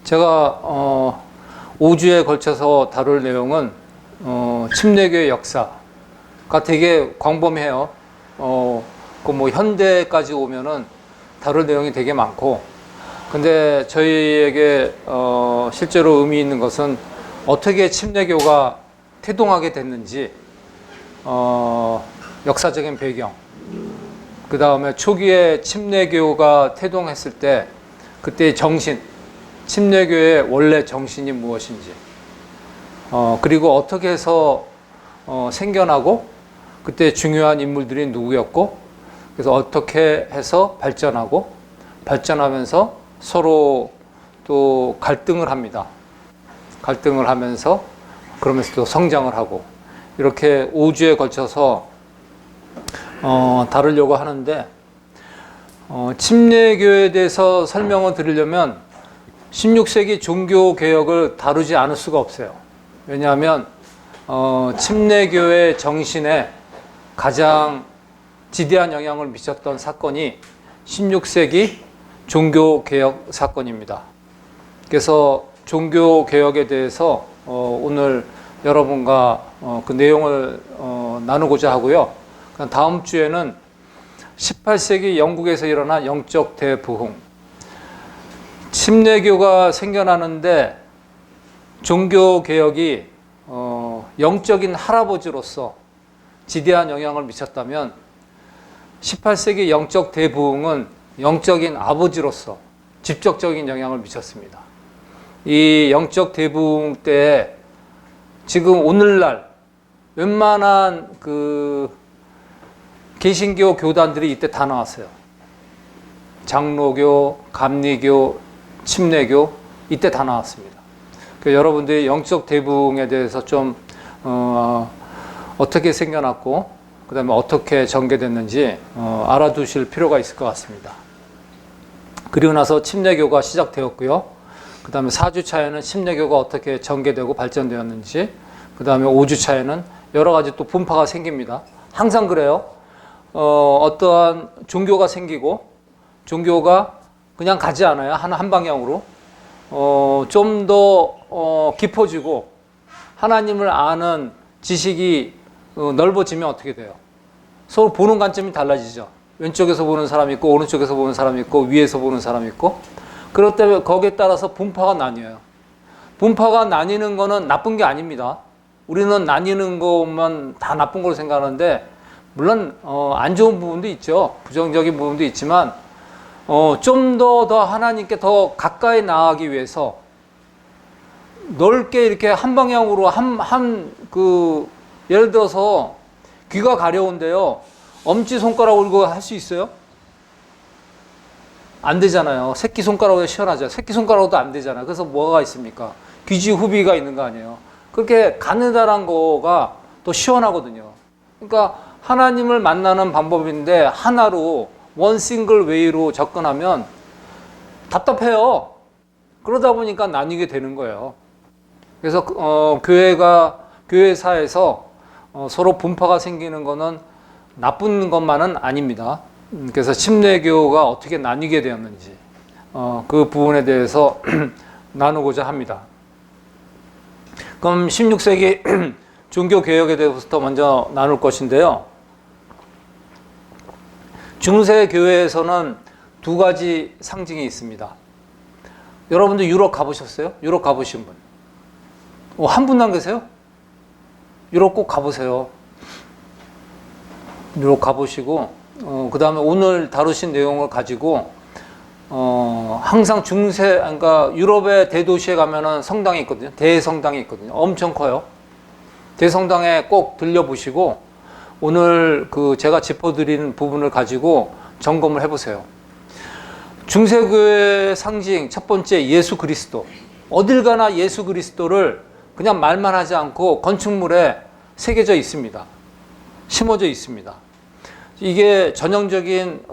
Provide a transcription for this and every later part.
제가 5주에 걸쳐서 다룰 내용은 침례교의 역사가 되게 광범해요. 그 뭐 현대까지 오면은 다룰 내용이 되게 많고, 근데 저희에게 실제로 의미 있는 것은 어떻게 침례교가 태동하게 됐는지, 역사적인 배경, 그 다음에 초기에 침례교가 태동했을 때 그때의 정신, 침례교의 원래 정신이 무엇인지, 그리고 어떻게 해서 생겨나고 그때 중요한 인물들이 누구였고, 그래서 어떻게 해서 발전하면서 서로 또 갈등을 합니다. 갈등을 하면서 그러면서 또 성장을 하고, 이렇게 5주에 걸쳐서 다루려고 하는데, 침례교에 대해서 설명을 드리려면 16세기 종교개혁을 다루지 않을 수가 없어요. 왜냐하면 침례교의 정신에 가장 지대한 영향을 미쳤던 사건이 16세기 종교개혁 사건입니다. 그래서 종교개혁에 대해서 오늘 여러분과 그 내용을 나누고자 하고요. 다음 주에는 18세기 영국에서 일어난 영적 대부흥, 침례교가 생겨나는데 종교개혁이 영적인 할아버지로서 지대한 영향을 미쳤다면, 18세기 영적 대부흥은 영적인 아버지로서 직접적인 영향을 미쳤습니다. 이 영적 대부흥 때 지금 오늘날 웬만한 그 개신교 교단들이 이때 다 나왔어요. 장로교, 감리교, 침례교, 이때 다 나왔습니다. 그러니까 여러분들이 영적 대부흥에 대해서 좀 어떻게 생겨났고 그 다음에 어떻게 전개됐는지 알아두실 필요가 있을 것 같습니다. 그리고 나서 침례교가 시작되었고요. 그 다음에 4주 차에는 침례교가 어떻게 전개되고 발전되었는지, 그 다음에 5주 차에는 여러 가지 또 분파가 생깁니다. 항상 그래요. 어떠한 종교가 생기고 종교가 그냥 가지 않아요. 한 방향으로. 좀 더 깊어지고 하나님을 아는 지식이 넓어지면 어떻게 돼요? 서로 보는 관점이 달라지죠. 왼쪽에서 보는 사람이 있고, 오른쪽에서 보는 사람이 있고, 위에서 보는 사람이 있고. 그럴 때 거기에 따라서 분파가 나뉘어요. 분파가 나뉘는 거는 나쁜 게 아닙니다. 우리는 나뉘는 것만 다 나쁜 걸로 생각하는데, 물론 안 좋은 부분도 있죠. 부정적인 부분도 있지만 좀 더 하나님께 더 가까이 나아가기 위해서 넓게 이렇게 한 방향으로 예를 들어서 귀가 가려운데요, 엄지손가락으로 이거 할 수 있어요? 안 되잖아요. 새끼손가락으로 시원하죠. 새끼손가락으로도 안 되잖아요. 그래서 뭐가 있습니까? 귀지후비가 있는 거 아니에요. 그렇게 가느다란 거가 또 시원하거든요. 그러니까 하나님을 만나는 방법인데 하나로 원 싱글 웨이로 접근하면 답답해요. 그러다 보니까 나뉘게 되는 거예요. 그래서 교회사에서 서로 분파가 생기는 거는 나쁜 것만은 아닙니다. 그래서 침례교가 어떻게 나뉘게 되었는지 그 부분에 대해서 나누고자 합니다. 그럼 16세기 종교개혁에 대해서부터 먼저 나눌 것인데요. 중세교회에서는 두 가지 상징이 있습니다. 여러분들 유럽 가보셨어요? 유럽 가보신 분? 한 분도 안 계세요? 유럽 꼭 가보세요. 유럽 가보시고 그 다음에 오늘 다루신 내용을 가지고 항상 그러니까 유럽의 대도시에 가면은 성당이 있거든요. 대성당이 있거든요. 엄청 커요. 대성당에 꼭 들려보시고 오늘 제가 짚어드리는 부분을 가지고 점검을 해보세요. 중세교회의 상징 첫 번째, 예수 그리스도. 어딜 가나 예수 그리스도를 그냥 말만 하지 않고 건축물에 새겨져 있습니다. 심어져 있습니다. 이게 전형적인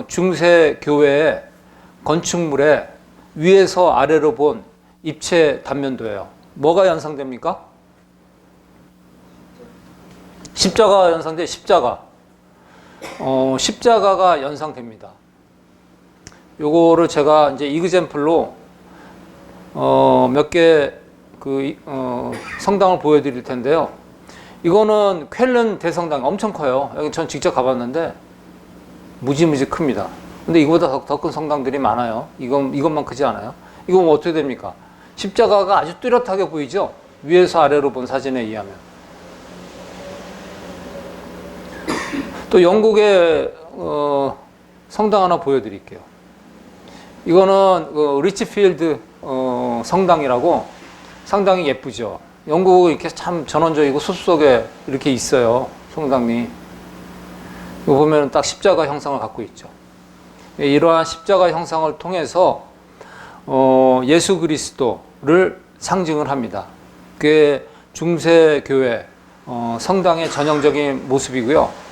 중세교회의 건축물에 위에서 아래로 본 입체 단면도예요. 뭐가 연상됩니까? 십자가가 연상돼. 십자가가 연상됩니다. 요거를 제가 이제 이그젬플로 몇 개 성당을 보여드릴 텐데요. 이거는 쾰른 대성당 엄청 커요. 여기 전 직접 가봤는데 무지무지 큽니다. 근데 이거보다 더 큰 성당들이 많아요. 이것만 크지 않아요. 이건 어떻게 됩니까? 십자가가 아주 뚜렷하게 보이죠? 위에서 아래로 본 사진에 의하면. 또 영국의 성당 하나 보여드릴게요. 이거는 리치필드 성당이라고 상당히 예쁘죠. 영국은 이렇게 참 전원적이고 숲속에 이렇게 있어요. 성당이. 이거 보면 딱 십자가 형상을 갖고 있죠. 이러한 십자가 형상을 통해서 예수 그리스도를 상징을 합니다. 그게 중세교회 성당의 전형적인 모습이고요.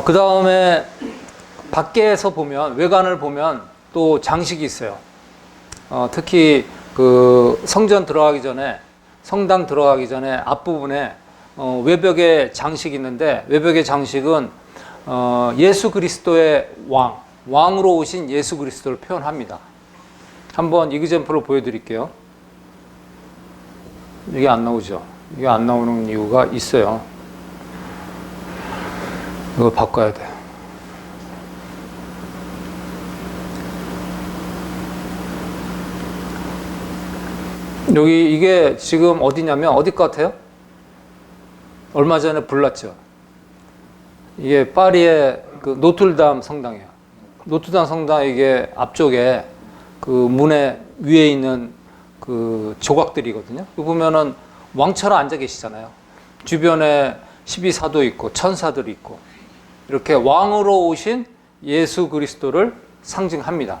그 다음에 밖에서 보면, 외관을 보면 또 장식이 있어요. 특히 그 성전 들어가기 전에, 성당 들어가기 전에 앞부분에 외벽에 장식이 있는데, 외벽의 장식은 예수 그리스도의 왕으로 오신 예수 그리스도를 표현합니다. 한번 이그젬플을 보여드릴게요. 이게 안 나오죠? 이게 안 나오는 이유가 있어요. 이거 바꿔야 돼요. 여기 이게 지금 어디냐면 어디 것 같아요? 얼마 전에 불났죠. 이게 파리의 그 노틀담 성당이에요. 노틀담 성당 이게 앞쪽에 그 문에 위에 있는 그 조각들이거든요. 여기 보면은 왕처럼 앉아 계시잖아요. 주변에 12사도 있고 천사들이 있고 이렇게 왕으로 오신 예수 그리스도를 상징합니다.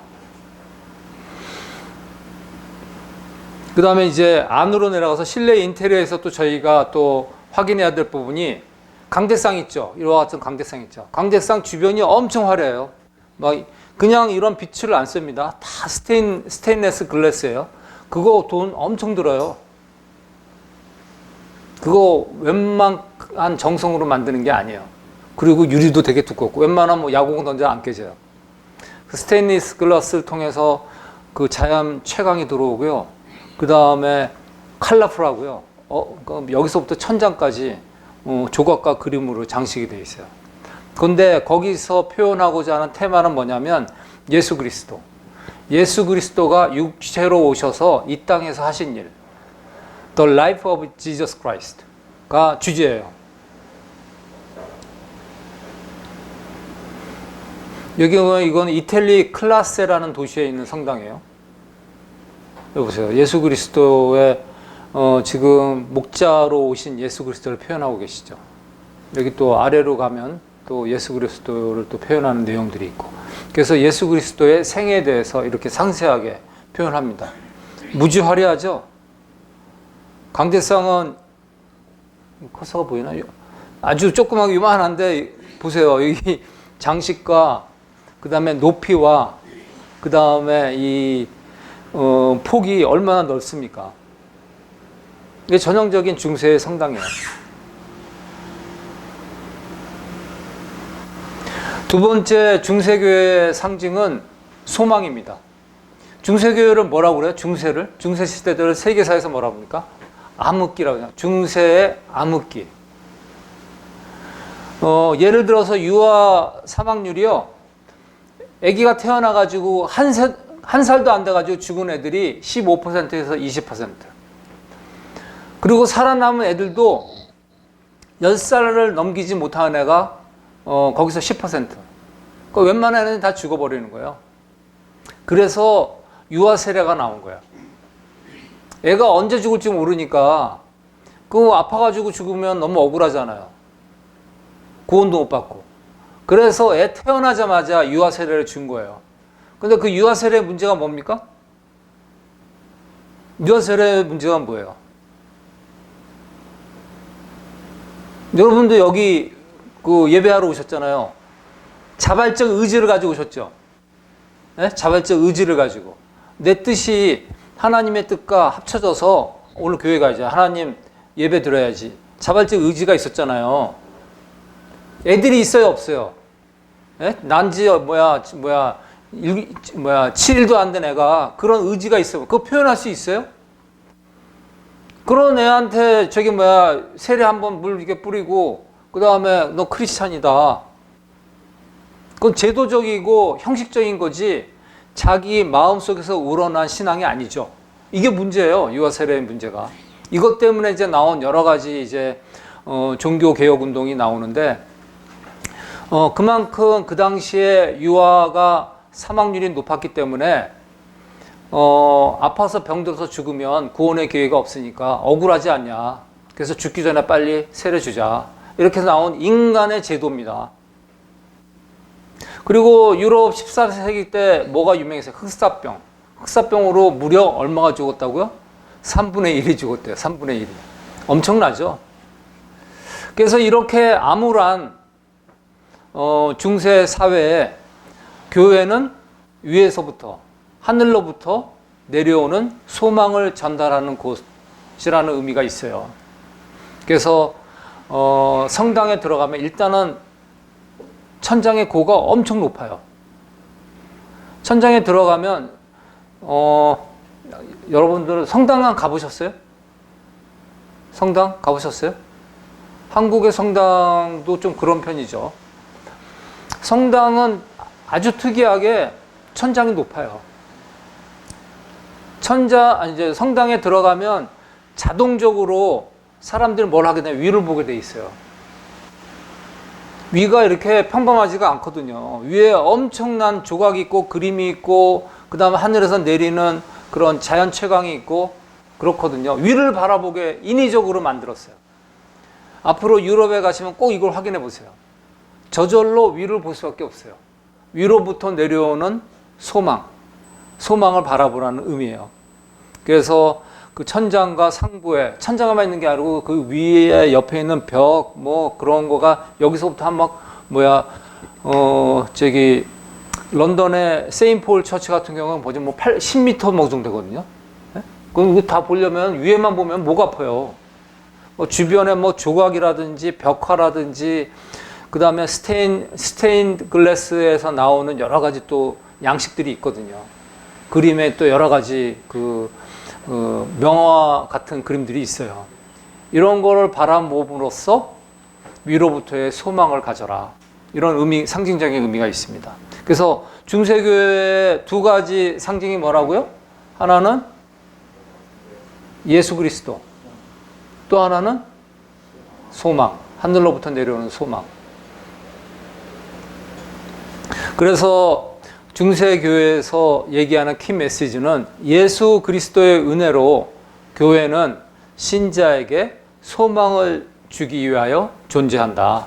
그 다음에 이제 안으로 내려가서 실내 인테리어에서 또 저희가 또 확인해야 될 부분이 강대상 있죠. 이와 같은 강대상 있죠. 강대상 주변이 엄청 화려해요. 막 그냥 이런 빛을 안 씁니다. 다 스테인레스 글라스예요. 그거 돈 엄청 들어요. 그거 웬만한 정성으로 만드는 게 아니에요. 그리고 유리도 되게 두껍고 웬만하면 뭐 야구공 던져 안 깨져요. 그 스테인리스 글라스를 통해서 그 자연 채광이 들어오고요. 그 다음에 컬러풀하고요. 여기서부터 천장까지 조각과 그림으로 장식이 되어 있어요. 그런데 거기서 표현하고자 하는 테마는 뭐냐면 예수 그리스도. 예수 그리스도가 육체로 오셔서 이 땅에서 하신 일. The life of Jesus Christ가 주제예요. 여기 보면 이건 이탈리 클라세라는 도시에 있는 성당이에요. 여기 보세요. 예수 그리스도의 지금 목자로 오신 예수 그리스도를 표현하고 계시죠. 여기 또 아래로 가면 또 예수 그리스도를 또 표현하는 내용들이 있고. 그래서 예수 그리스도의 생애에 대해서 이렇게 상세하게 표현합니다. 무지 화려하죠? 강대상은 커서가 보이나요? 아주 조그맣게 요만한데 보세요. 여기 장식과 그 다음에 높이와 그 다음에 이 폭이 얼마나 넓습니까? 이게 전형적인 중세의 성당이에요. 두 번째 중세교회의 상징은 소망입니다. 중세교회를 뭐라고 그래요? 중세 시대들을 세계사에서 뭐라고 합니까? 암흑기라고 해요. 중세의 암흑기. 예를 들어서 유아 사망률이요. 아기가 태어나가지고 한 살도 안 돼가지고 죽은 애들이 15%에서 20%. 그리고 살아남은 애들도 10살을 넘기지 못한 애가 거기서 10%. 그러니까 웬만한 애는 다 죽어버리는 거예요. 그래서 유아 세례가 나온 거야. 애가 언제 죽을지 모르니까 그거 아파가지고 죽으면 너무 억울하잖아요. 구원도 못 받고. 그래서 애 태어나자마자 유아 세례를 준 거예요. 근데 그 유아 세례의 문제가 뭡니까? 유아 세례의 문제가 뭐예요? 여러분도 여기 그 예배하러 오셨잖아요. 자발적 의지를 가지고 오셨죠? 네? 자발적 의지를 가지고. 내 뜻이 하나님의 뜻과 합쳐져서 오늘 교회 가야지. 하나님 예배 드려야지. 자발적 의지가 있었잖아요. 애들이 있어요, 없어요? 예? 난지 뭐야 7일도 안 된 애가 그런 의지가 있어요. 그거 표현할 수 있어요? 그런 애한테 세례 한번 물 이렇게 뿌리고 그 다음에 너 크리스찬이다. 그건 제도적이고 형식적인 거지 자기 마음속에서 우러난 신앙이 아니죠. 이게 문제예요. 유아 세례의 문제가. 이것 때문에 이제 나온 여러 가지 종교 개혁 운동이 나오는데 그만큼 그 당시에 유아가 사망률이 높았기 때문에 아파서 병들어서 죽으면 구원의 기회가 없으니까 억울하지 않냐. 그래서 죽기 전에 빨리 세례 주자. 이렇게 나온 인간의 제도입니다. 그리고 유럽 14세기 때 뭐가 유명했어요? 흑사병. 흑사병으로 무려 얼마가 죽었다고요? 3분의 1이 죽었대요. 3분의 1이. 엄청나죠? 그래서 이렇게 암울한 중세 사회에 교회는 위에서부터 하늘로부터 내려오는 소망을 전달하는 곳이라는 의미가 있어요. 그래서 성당에 들어가면 일단은 천장의 고가 엄청 높아요. 천장에 들어가면 여러분들은 성당 가보셨어요? 성당 가보셨어요? 한국의 성당도 좀 그런 편이죠. 성당은 아주 특이하게 천장이 높아요. 이제 성당에 들어가면 자동적으로 사람들은 뭘 하게 되냐면 위를 보게 돼 있어요. 위가 이렇게 평범하지가 않거든요. 위에 엄청난 조각이 있고 그림이 있고 그 다음에 하늘에서 내리는 그런 자연 채광이 있고 그렇거든요. 위를 바라보게 인위적으로 만들었어요. 앞으로 유럽에 가시면 꼭 이걸 확인해 보세요. 저절로 위를 볼 수밖에 없어요. 위로부터 내려오는 소망을 바라보라는 의미예요. 그래서 그 천장과 상부에 천장에만 있는 게 아니고 그 위에 옆에 있는 벽 그런 거가 여기서부터 런던의 세인폴 처치 같은 경우는 보면 10m 정도 되거든요. 네? 그거 다 보려면 위에만 보면 목 아파요. 주변에 조각이라든지 벽화라든지 그 다음에 스테인 글래스에서 나오는 여러 가지 또 양식들이 있거든요. 그림에 또 여러 가지 명화 같은 그림들이 있어요. 이런 거를 바라봄으로써 위로부터의 소망을 가져라. 이런 상징적인 의미가 있습니다. 그래서 중세교회의 두 가지 상징이 뭐라고요? 하나는 예수 그리스도, 또 하나는 소망, 하늘로부터 내려오는 소망. 그래서 중세교회에서 얘기하는 키 메시지는 예수 그리스도의 은혜로 교회는 신자에게 소망을 주기 위하여 존재한다.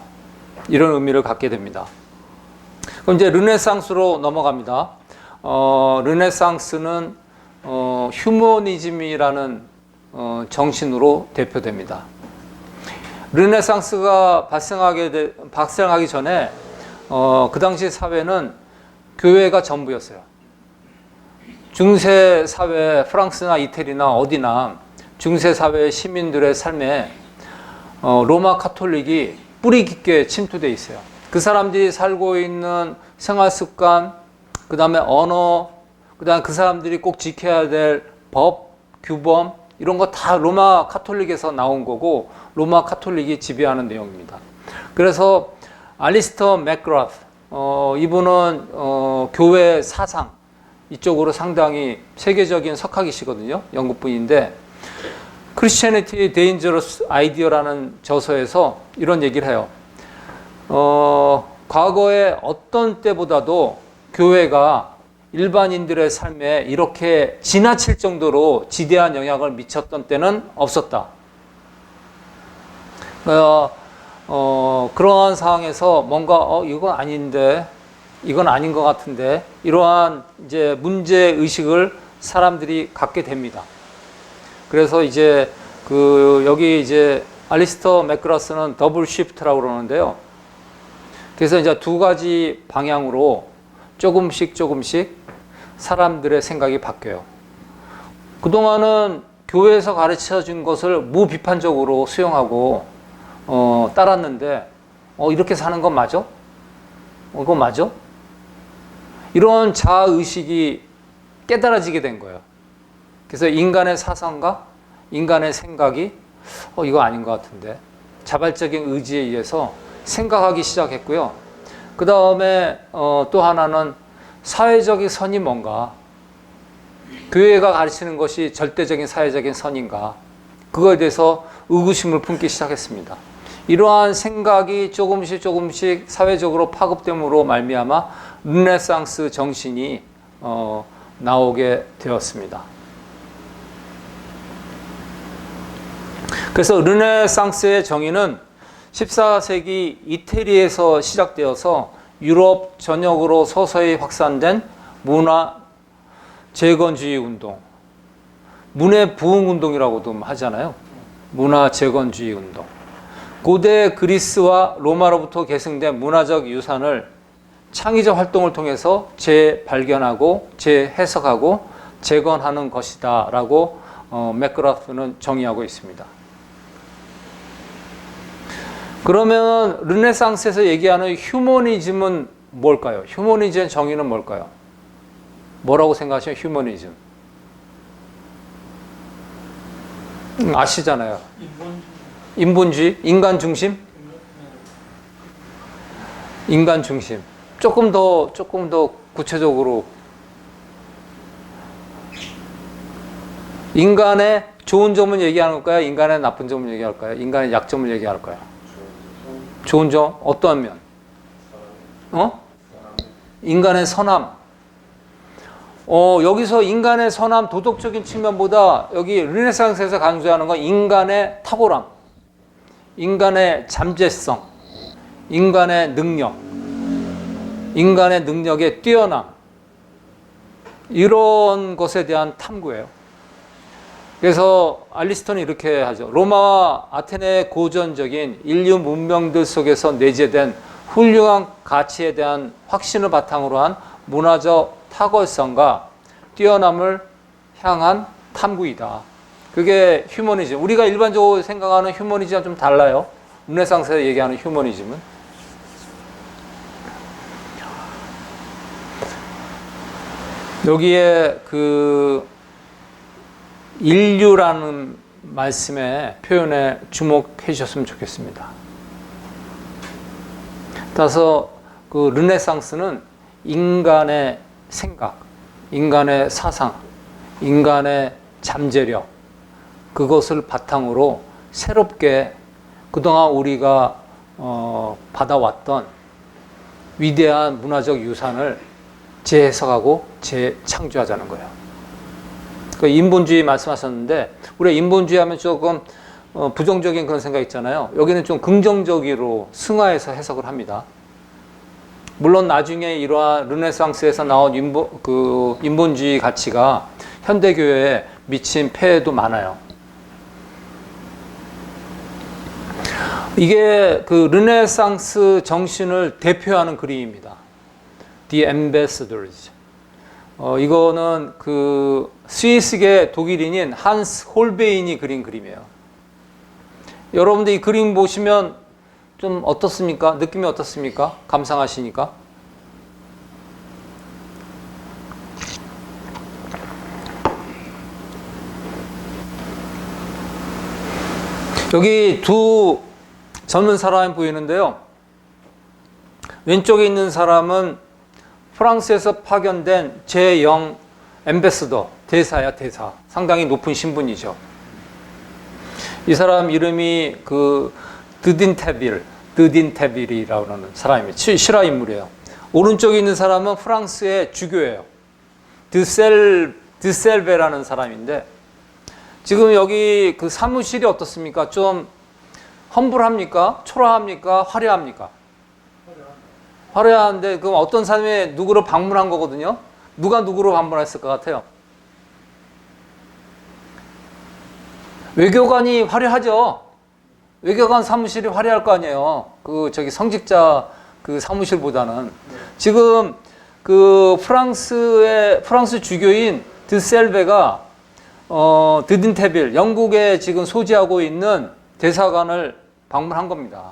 이런 의미를 갖게 됩니다. 그럼 이제 르네상스로 넘어갑니다. 르네상스는 휴머니즘이라는 정신으로 대표됩니다. 르네상스가 발생하기 전에 그 당시 사회는 교회가 전부였어요. 중세 사회, 프랑스나 이태리나 어디나 중세 사회 시민들의 삶에 로마 카톨릭이 뿌리 깊게 침투되어 있어요. 그 사람들이 살고 있는 생활 습관, 그 다음에 언어, 그 다음에 그 사람들이 꼭 지켜야 될 법, 규범, 이런 거 다 로마 카톨릭에서 나온 거고 로마 카톨릭이 지배하는 내용입니다. 그래서 알리스터 맥그라스, 이분은 교회 사상 이쪽으로 상당히 세계적인 석학이시거든요. 영국 분인데 Christianity Dangerous Idea라는 저서에서 이런 얘기를 해요. 과거에 어떤 때보다도 교회가 일반인들의 삶에 이렇게 지나칠 정도로 지대한 영향을 미쳤던 때는 없었다. 그러한 상황에서 뭔가 이건 아닌데, 이건 아닌 것 같은데, 이러한 이제 문제 의식을 사람들이 갖게 됩니다. 그래서 이제 여기 이제 알리스터 맥그라스는 더블 시프트라고 그러는데요. 그래서 이제 두 가지 방향으로 조금씩 사람들의 생각이 바뀌어요. 그동안은 교회에서 가르쳐 준 것을 무비판적으로 수용하고 따랐는데 이렇게 사는 건 맞아? 그거 맞아? 이런 자아의식이 깨달아지게 된 거예요. 그래서 인간의 사상과 인간의 생각이 이거 아닌 것 같은데 자발적인 의지에 의해서 생각하기 시작했고요. 그 다음에 또 하나는 사회적인 선이 뭔가, 교회가 가르치는 것이 절대적인 사회적인 선인가, 그거에 대해서 의구심을 품기 시작했습니다. 이러한 생각이 조금씩 사회적으로 파급됨으로 말미암아 르네상스 정신이 나오게 되었습니다. 그래서 르네상스의 정의는 14세기 이태리에서 시작되어서 유럽 전역으로 서서히 확산된 문화 재건주의 운동, 문해 부흥 운동이라고도 하잖아요. 문화 재건주의 운동. 고대 그리스와 로마로부터 계승된 문화적 유산을 창의적 활동을 통해서 재발견하고 재해석하고 재건하는 것이다 라고 맥그라프는 정의하고 있습니다. 그러면 르네상스에서 얘기하는 휴머니즘은 뭘까요? 휴머니즘의 정의는 뭘까요? 뭐라고 생각하시나요? 휴머니즘. 아시잖아요. 인본주의? 인간 중심? 인간 중심. 조금 더 구체적으로 인간의 좋은 점을 얘기하는 걸까요? 인간의 나쁜 점을 얘기할까요? 인간의 약점을 얘기할까요? 좋은 점? 어떠한 면? 인간의 선함. 여기서 인간의 선함, 도덕적인 측면보다 여기 르네상스에서 강조하는 건 인간의 탁월함, 인간의 잠재성, 인간의 능력, 인간의 능력의 뛰어남, 이런 것에 대한 탐구예요. 그래서 알리스톤이 이렇게 하죠. 로마와 아테네의 고전적인 인류 문명들 속에서 내재된 훌륭한 가치에 대한 확신을 바탕으로 한 문화적 탁월성과 뛰어남을 향한 탐구이다. 그게 휴머니즘. 우리가 일반적으로 생각하는 휴머니즘과 좀 달라요. 르네상스에서 얘기하는 휴머니즘은. 여기에 그 인류라는 말씀의 표현에 주목해 주셨으면 좋겠습니다. 따라서 그 르네상스는 인간의 생각, 인간의 사상, 인간의 잠재력, 그것을 바탕으로 새롭게 그동안 우리가 받아왔던 위대한 문화적 유산을 재해석하고 재창조하자는 거예요. 그 인본주의 말씀하셨는데, 우리가 인본주의 하면 조금 부정적인 그런 생각 있잖아요. 여기는 좀 긍정적으로 승화해서 해석을 합니다. 물론 나중에 이러한 르네상스에서 나온 인본주의 가치가 현대교회에 미친 폐해도 많아요. 이게 그 르네상스 정신을 대표하는 그림입니다. The Ambassadors. 이거는 그 스위스계 독일인인 한스 홀베인이 그린 그림이에요. 여러분들 이 그림 보시면 좀 어떻습니까? 느낌이 어떻습니까? 감상하시니까? 여기 두 젊은 사람이 보이는데요. 왼쪽에 있는 사람은 프랑스에서 파견된 제0 엠베서더, 대사야, 대사. 상당히 높은 신분이죠. 이 사람 이름이 그 드딘테빌이라고 하는 사람입니다. 실화 인물이에요. 오른쪽에 있는 사람은 프랑스의 주교예요. 드셀베라는 사람인데, 지금 여기 그 사무실이 어떻습니까? 좀 험불합니까? 초라합니까? 화려합니까? 화려한데, 그럼 어떤 사람이 누구를 방문한 거거든요? 누가 누구로 방문했을 것 같아요? 외교관이 화려하죠? 외교관 사무실이 화려할 거 아니에요? 성직자 그 사무실보다는. 지금 그 프랑스 주교인 드셀베가 드딘테빌, 영국에 지금 소지하고 있는 대사관을 방문한 겁니다.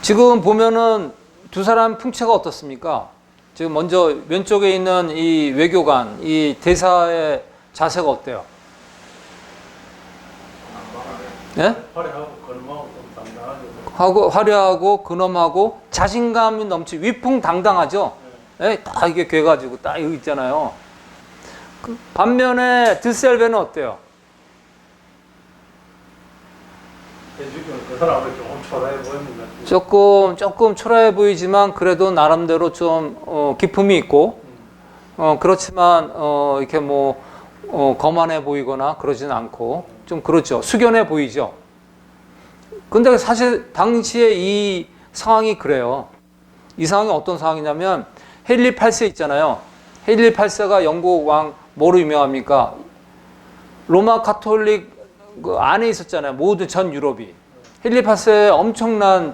지금 보면은 두 사람 풍채가 어떻습니까? 지금 먼저 왼쪽에 있는 이 외교관, 이 대사의 자세가 어때요? 예? 화려하고 걸음하고 좀 당당하죠. 화려하고 근엄하고 자신감이 넘치 위풍당당하죠. 예, 딱 이게 괴가지고 딱 여기 있잖아요. 반면에 드셀베는 어때요? 해주기는 그 사람을 조금 초라해 보입니다. 조금 초라해 보이지만 그래도 나름대로 좀 기품이 있고 그렇지만 이렇게 뭐 거만해 보이거나 그러지는 않고 좀 그렇죠. 숙연해 보이죠. 근데 사실 당시에 이 상황이 그래요. 이 상황이 어떤 상황이냐면 헨리 8세 있잖아요. 헨리 8세가 영국 왕 뭐로 유명합니까? 로마 가톨릭 그 안에 있었잖아요. 모든 전 유럽이. 헨리 8세 엄청난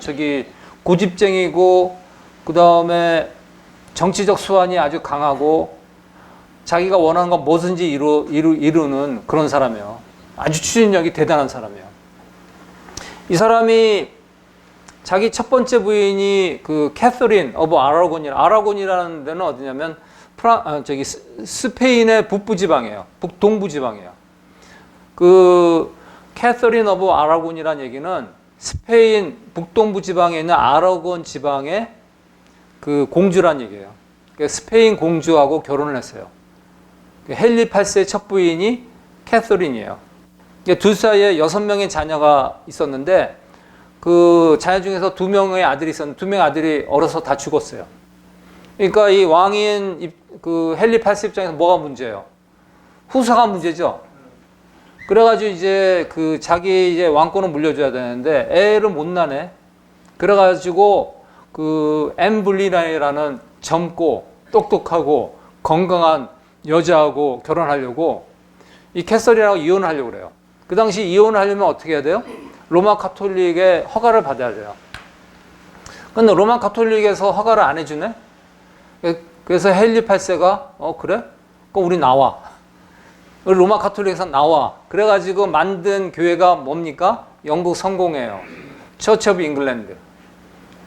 고집쟁이고 그 다음에 정치적 수완이 아주 강하고 자기가 원하는 건 뭐든지 이루는 그런 사람이에요. 아주 추진력이 대단한 사람이에요. 이 사람이 자기 첫 번째 부인이 그 캐서린 오브 아라곤이라는 데는 어디냐면 스페인의 북부 지방이에요. 동부 지방이에요. 그 캐서린 오브 아라곤이라는 얘기는 스페인 북동부 지방에 있는 아라곤 지방의 그 공주란 얘기예요. 그러니까 스페인 공주하고 결혼을 했어요. 헨리 8세의 첫 부인이 캐서린이에요. 둘 사이에 6명의 자녀가 있었는데 그 자녀 중에서 2명의 아들이 있었는데 2명의 아들이 어려서 다 죽었어요. 그러니까 이 왕인 그 헨리 8세 입장에서 뭐가 문제예요? 후사가 문제죠. 그래가지고 이제 그 자기 이제 왕권을 물려줘야 되는데 애를 못 낳네. 그래가지고 그 앤 블리나이라는 젊고 똑똑하고 건강한 여자하고 결혼하려고 이 캐서린하고 이혼을 하려고 그래요. 그 당시 이혼을 하려면 어떻게 해야 돼요? 로마 가톨릭의 허가를 받아야 돼요. 근데 로마 가톨릭에서 허가를 안 해주네? 그래서 헨리 8세가 그래? 그럼 우리 나와. 로마 가톨릭에서 나와. 그래가지고 만든 교회가 뭡니까? 영국 성공회예요. 처치 오브 잉글랜드.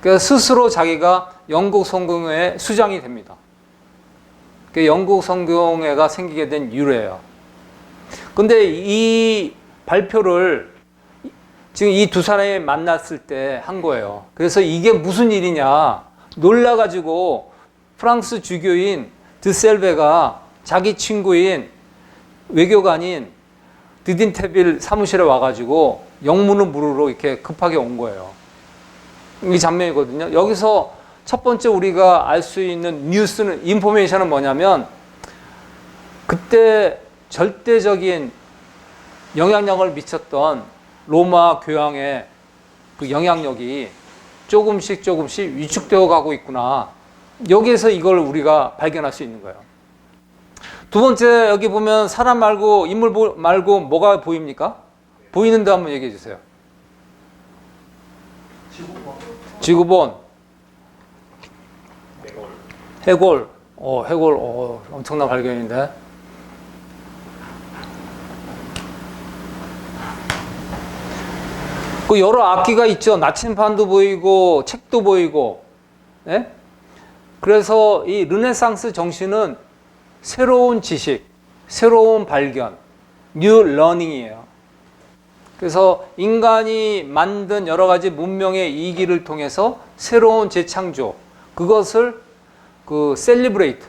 그래서 스스로 자기가 영국 성공회의 수장이 됩니다. 그 영국 성공회가 생기게 된 이유예요. 근데 이 발표를 지금 이 두 사람이 만났을 때 한 거예요. 그래서 이게 무슨 일이냐 놀라가지고 프랑스 주교인 드셀베가 자기 친구인 외교관인 드딘테빌 사무실에 와가지고 영문을 물으러 이렇게 급하게 온 거예요. 이 장면이거든요. 여기서 첫 번째 우리가 알 수 있는 뉴스는, 인포메이션은 뭐냐면 그때 절대적인 영향력을 미쳤던 로마 교황의 그 영향력이 조금씩 위축되어 가고 있구나. 여기에서 이걸 우리가 발견할 수 있는 거예요. 두 번째, 여기 보면 사람 말고 인물 말고 뭐가 보입니까? 보이는데 한번 얘기해 주세요. 지구본. 해골. 해골. 엄청난 발견인데. 그 여러 악기가 있죠. 나침반도 보이고 책도 보이고. 예? 그래서 이 르네상스 정신은 새로운 지식, 새로운 발견, 뉴 러닝이에요. 그래서 인간이 만든 여러 가지 문명의 이기를 통해서 새로운 재창조, 그것을 그 셀리브레이트,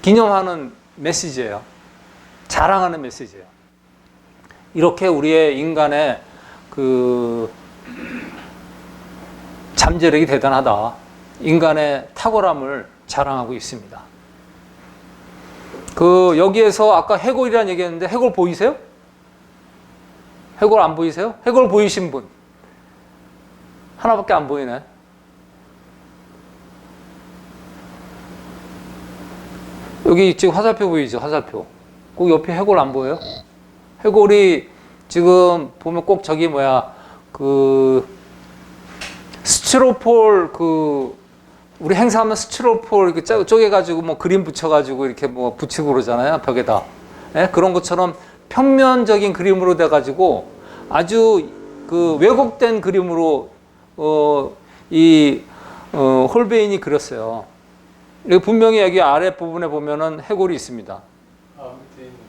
기념하는 메시지예요. 자랑하는 메시지예요. 이렇게 우리의 인간의 그 잠재력이 대단하다. 인간의 탁월함을 자랑하고 있습니다. 그 여기에서 아까 해골이라는 얘기했는데 해골 보이세요? 해골 안 보이세요? 해골 보이신 분? 하나밖에 안 보이네. 여기 지금 화살표 보이죠? 화살표. 꼭 옆에 해골 안 보여요? 해골이 지금 보면 꼭 저기 그 스티로폴 우리 행사하면 스티로폴 이렇게 쪼개가지고 뭐 그림 붙여가지고 이렇게 뭐 붙이고 그러잖아요. 벽에다. 예? 그런 것처럼 평면적인 그림으로 돼가지고 아주 그 왜곡된 그림으로 홀베인이 그렸어요. 여기 분명히 여기 아래 부분에 보면은 해골이 있습니다. 아, 밑에 있는.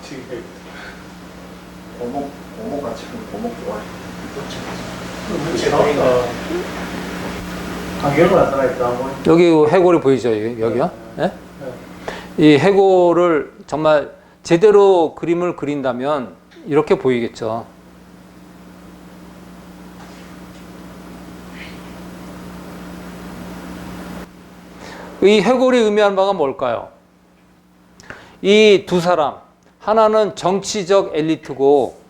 지금 배. 고목 같이 고목 좋아해. 안경을 안 살아있다. 뭐. 여기 해골이 보이죠? 여기요? 예? 이 해골을 정말 제대로 그림을 그린다면 이렇게 보이겠죠. 이 해골이 의미하는 바가 뭘까요? 이 두 사람, 하나는 정치적 엘리트고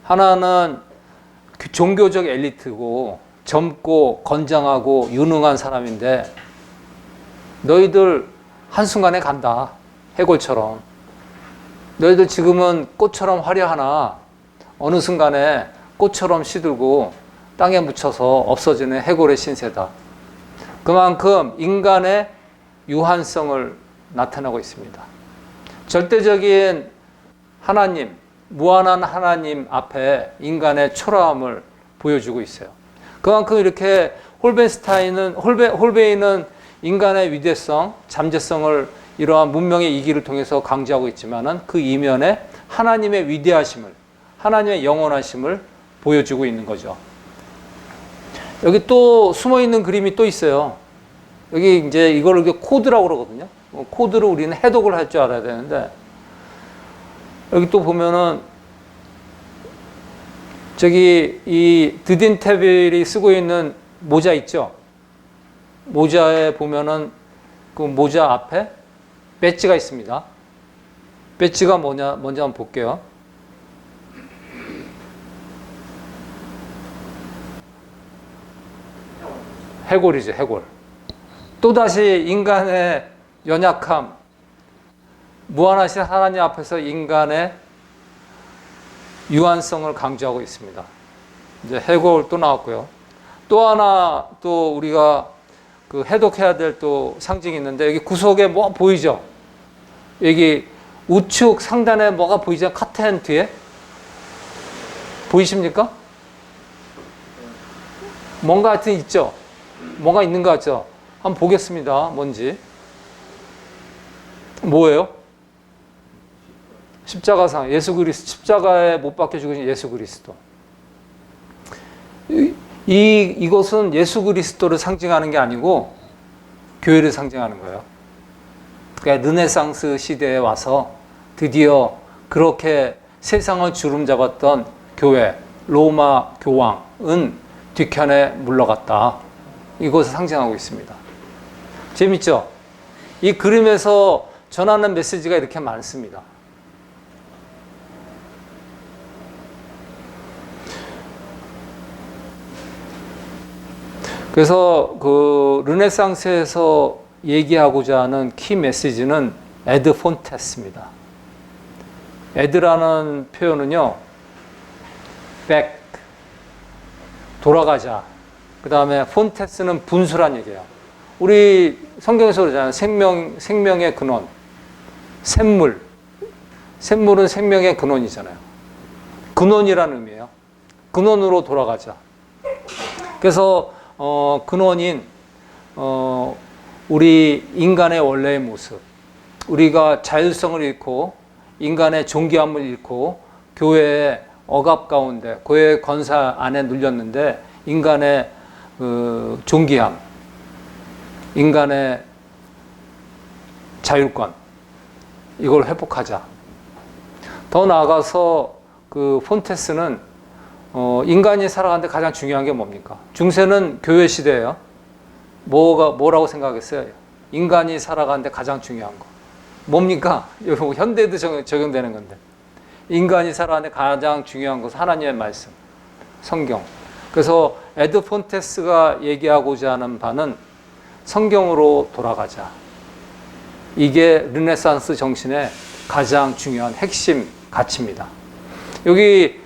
하나는 종교적 엘리트고 젊고 건장하고 유능한 사람인데 너희들 한순간에 간다. 해골처럼. 너희들 지금은 꽃처럼 화려하나 어느 순간에 꽃처럼 시들고 땅에 묻혀서 없어지는 해골의 신세다. 그만큼 인간의 유한성을 나타내고 있습니다. 절대적인 하나님, 무한한 하나님 앞에 인간의 초라함을 보여주고 있어요. 그만큼 이렇게 홀베인은 인간의 위대성, 잠재성을 이러한 문명의 이기를 통해서 강조하고 있지만은 그 이면에 하나님의 위대하심을, 하나님의 영원하심을 보여주고 있는 거죠. 여기 또 숨어 있는 그림이 또 있어요. 여기 이제 이걸 이렇게 코드라고 그러거든요. 코드로 우리는 해독을 할 줄 알아야 되는데 여기 또 보면은 저기 이 드딘테빌이 쓰고 있는 모자 있죠? 모자에 보면은 그 모자 앞에 배지가 있습니다. 배지가 뭐냐, 먼저 한번 볼게요. 해골이죠, 해골. 또다시 인간의 연약함, 무한하신 하나님 앞에서 인간의 유한성을 강조하고 있습니다. 이제 해골 또 나왔고요. 또 하나 또 우리가 그 해독해야 될 또 상징이 있는데 여기 구석에 뭐 보이죠? 여기 우측 상단에 뭐가 보이죠? 카텐 뒤에 보이십니까? 뭔가 하여튼 있죠? 뭔가 있는 것 같죠? 한번 보겠습니다. 뭔지. 뭐예요? 십자가상, 예수 그리스도, 십자가에 못 박혀 죽으신 예수 그리스도. 이것은 예수 그리스도를 상징하는 게 아니고 교회를 상징하는 거예요. 그러니까 르네상스 시대에 와서 드디어 그렇게 세상을 주름잡았던 교회, 로마 교황은 뒤편에 물러갔다. 이것을 상징하고 있습니다. 재밌죠? 이 그림에서 전하는 메시지가 이렇게 많습니다. 그래서 그 르네상스에서 얘기하고자 하는 키 메시지는 에드 폰테스입니다. 에드라는 표현은요, back, 돌아가자. 그 다음에 폰테스는 분수란 얘기예요. 우리 성경에서 그러잖아요. 생명의 근원. 샘물. 샘물은 생명의 근원이잖아요. 근원이라는 의미예요. 근원으로 돌아가자. 그래서 근원인 우리 인간의 원래의 모습, 우리가 자율성을 잃고 인간의 존귀함을 잃고 교회의 억압 가운데, 교회의 권사 안에 눌렸는데 인간의 존귀함, 인간의 자율권, 이걸 회복하자. 더 나아가서 그 폰테스는 인간이 살아가는데 가장 중요한 게 뭡니까? 중세는 교회 시대예요. 뭐라고 생각했어요? 인간이 살아가는데 가장 중요한 거. 뭡니까? 현대에도 적용되는 건데. 인간이 살아가는데 가장 중요한 것은 하나님의 말씀, 성경. 그래서 에드 폰테스가 얘기하고자 하는 바는 성경으로 돌아가자. 이게 르네상스 정신의 가장 중요한 핵심 가치입니다. 여기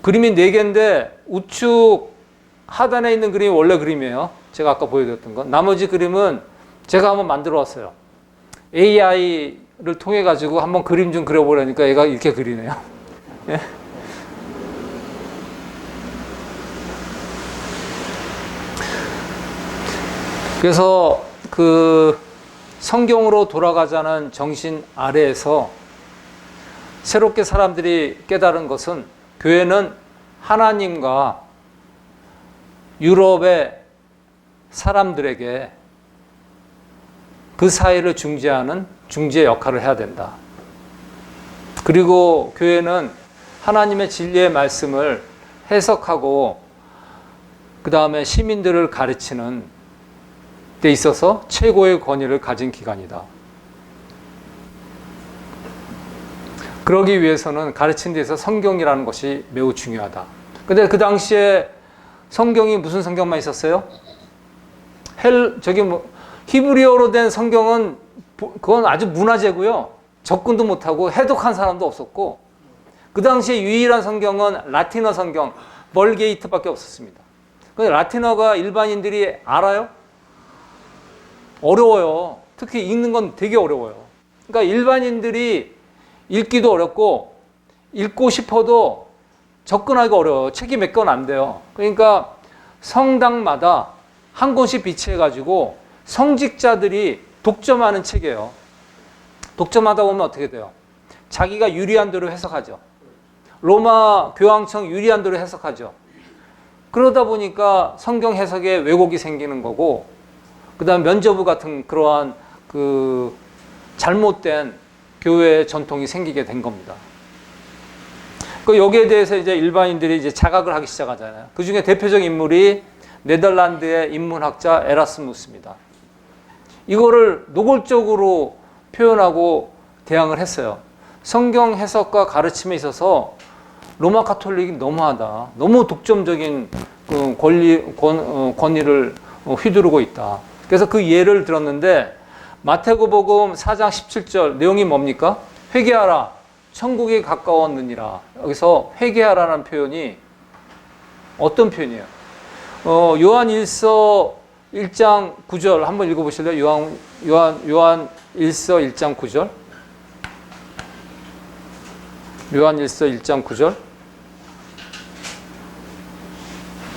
그림이 4개인데 우측 하단에 있는 그림이 원래 그림이에요. 제가 아까 보여드렸던 건. 나머지 그림은 제가 한번 만들어 왔어요. AI를 통해 가지고 한번 그림 좀 그려보려니까 얘가 이렇게 그리네요. 예? 그래서 그 성경으로 돌아가자는 정신 아래에서 새롭게 사람들이 깨달은 것은 교회는 하나님과 유럽의 사람들에게 그 사이를 중재하는 중재 역할을 해야 된다. 그리고 교회는 하나님의 진리의 말씀을 해석하고 그 다음에 시민들을 가르치는 데 있어서 최고의 권위를 가진 기관이다. 그러기 위해서는 가르치는 데서 성경이라는 것이 매우 중요하다. 근데 그 당시에 성경이 무슨 성경만 있었어요? 히브리어로 된 성경은 그건 아주 문화재고요. 접근도 못하고 해독한 사람도 없었고, 그 당시에 유일한 성경은 라틴어 성경, 벌게이트밖에 없었습니다. 근데 라틴어가 일반인들이 알아요? 어려워요. 특히 읽는 건 되게 어려워요. 그러니까 일반인들이 읽기도 어렵고 읽고 싶어도 접근하기가 어려워요. 책이 몇 권 안 돼요. 그러니까 성당마다 한 권씩 비치해가지고 성직자들이 독점하는 책이에요. 독점하다 보면 어떻게 돼요? 자기가 유리한 대로 해석하죠. 로마 교황청 유리한 대로 해석하죠. 그러다 보니까 성경 해석에 왜곡이 생기는 거고, 그 다음 면죄부 같은 그러한 그 잘못된 교회의 전통이 생기게 된 겁니다. 그 여기에 대해서 이제 일반인들이 이제 자각을 하기 시작하잖아요. 그 중에 대표적 인물이 네덜란드의 인문학자 에라스무스입니다. 이거를 노골적으로 표현하고 대항을 했어요. 성경 해석과 가르침에 있어서 로마 카톨릭이 너무하다. 너무 독점적인 권위를 휘두르고 있다. 그래서 그 예를 들었는데 마태복음 4장 17절 내용이 뭡니까? 회개하라. 천국이 가까웠느니라. 여기서 회개하라는 표현이 어떤 표현이에요? 요한 1서 1장 9절 한번 읽어보실래요? 요한 1서 1장 9절. 요한 1서 1장 9절.